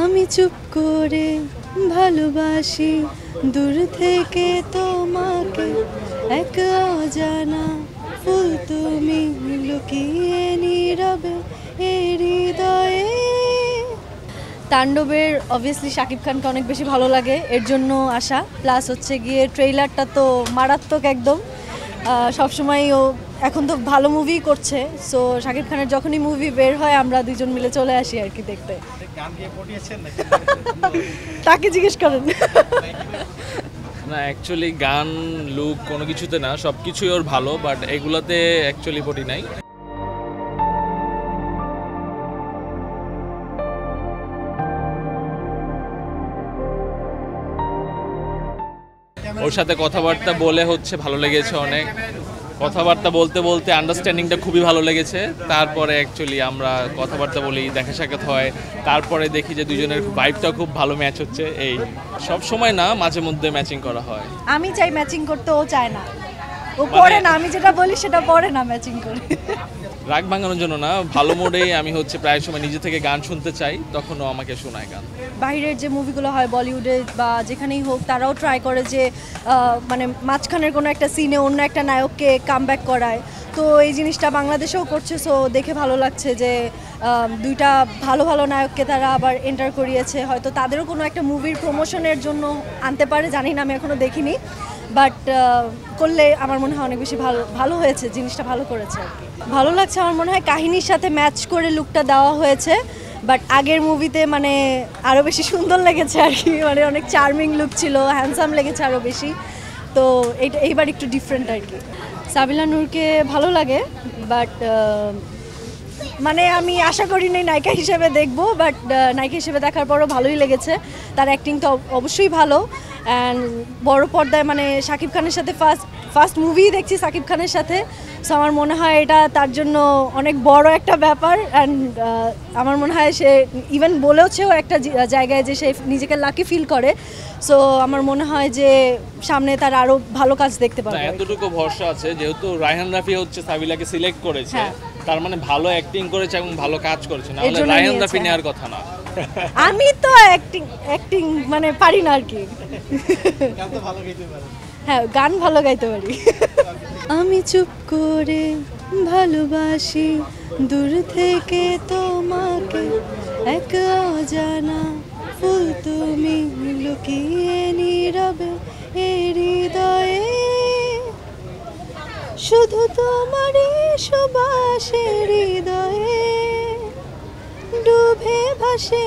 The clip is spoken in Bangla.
আমি চুপ করে ভালোবাসি দূর থেকে তোমাকে, এক অজানা ফুল তুমি লুকিয়ে নীরবে এ হৃদয়ে। তাণ্ডবের অবভিয়াসলি শাকিব খানকে অনেক বেশি ভালো লাগে, এর জন্য আসা। প্লাস হচ্ছে গিয়ে ট্রেইলারটা তো মারাত্মক একদম। সবসময় ও এখন তো ভালো মুভি করছে, সো শাকিব খানের যখনই মুভি বের হয় আমরা দুজন মিলে চলে আসি আর কি দেখতে। তাকে জিজ্ঞেস করেন। না অ্যাকচুয়ালি গান লুক কোনো কিছুতে না, সব কিছুই ওর ভালো, বাট এগুলোতে অ্যাকচুয়ালি পটি নাই। ওর সাথে কথাবার্তা বলে হচ্ছে ভালো লেগেছে অনেক, কথাবার্তা বলতে বলতে আন্ডারস্ট্যান্ডিংটা খুবই ভালো লেগেছে। তারপরে অ্যাকচুয়ালি আমরা কথাবার্তা বলি, দেখা সাক্ষাৎ হয়, তারপরে দেখি যে দুজনের ভাইবটা খুব ভালো ম্যাচ হচ্ছে। এই সব সময় না, মাঝে মধ্যে ম্যাচিং করা হয়। আমি চাই ম্যাচিং করতে, ও চায় না, ও পড়ে না, আমি যেটা বলি সেটা পড়ে না ম্যাচিং করে। রাগ ভাঙানোর জন্য না, ভালো মোডেই আমি হচ্ছে প্রায় সময় নিজে থেকে গান শুনতে চাই, তখনও আমাকে শোনায় গান। বাইরের যে মুভিগুলো হয় বলিউডে বা যেখানেই হোক, তারাও ট্রাই করে যে মানে মাঝখানের কোনো একটা সিনে অন্য একটা নায়ককে কামব্যাক করায়। তো এই জিনিসটা বাংলাদেশেও করছে, সো দেখে ভালো লাগছে যে দুইটা ভালো ভালো নায়ককে তারা আবার এন্টার করিয়েছে। হয়তো তাদেরও কোনো একটা মুভির প্রমোশনের জন্য আনতে পারে, জানি না, আমি এখনও দেখিনি, বাট করলে আমার মনে হয় অনেক বেশি ভালো হয়েছে, জিনিসটা ভালো করেছে আর কি। ভালো লাগছে, আমার মনে হয় কাহিনীর সাথে ম্যাচ করে লুকটা দেওয়া হয়েছে, বাট আগের মুভিতে মানে আরও বেশি সুন্দর লেগেছে আর কি, মানে অনেক চার্মিং লুক ছিল, হ্যান্ডসাম লেগেছে আরও বেশি। তো এইবার একটু ডিফারেন্ট আর কি। সাবিলা নূরকে ভালো লাগে, বাট মানে আমি আশা করিনি নায়িকা হিসেবে দেখবো, বাট নায়িকা হিসেবে দেখার পরও ভালোই লেগেছে। তার অ্যাক্টিং তো অবশ্যই ভালো, অ্যান্ড বড় পর্দায় মানে শাকিব খানের সাথে ফার্স্ট মুভি দেখছি শাকিব খানের সাথে, সো আমার মনে হয় এটা তার জন্য অনেক বড় একটা ব্যাপার। অ্যান্ড আমার মনে হয় সে ইভেন বলেওছেও একটা জায়গায় যে সে নিজেকে লাকি ফিল করে। সো আমার মনে হয় যে সামনে তার আরও ভালো কাজ দেখতে পাবে। এতটুকু ভরসা আছে, যেহেতু রায়হান রাফি হচ্ছে সাবিলাকে সিলেক্ট করেছে, তার মানে ভালো অ্যাক্টিং করেছে এবং ভালো কাজ করেছে, না হলে রায়হান রাফি নেওয়ার কথা না। আমি তো অ্যাক্টিং মানে পারি না আর কি। হ্যাঁ, গান ভালো গাইতে পারি। আমি চুপ করে ভালোবাসি দূর থেকে তোমাকে, এক অজানা ফুল তুমি লুকিয়ে নীরবে এ হৃদয়ে, শুধু তোমারই সুবাসে হৃদয়ে ডুবে ভাসে।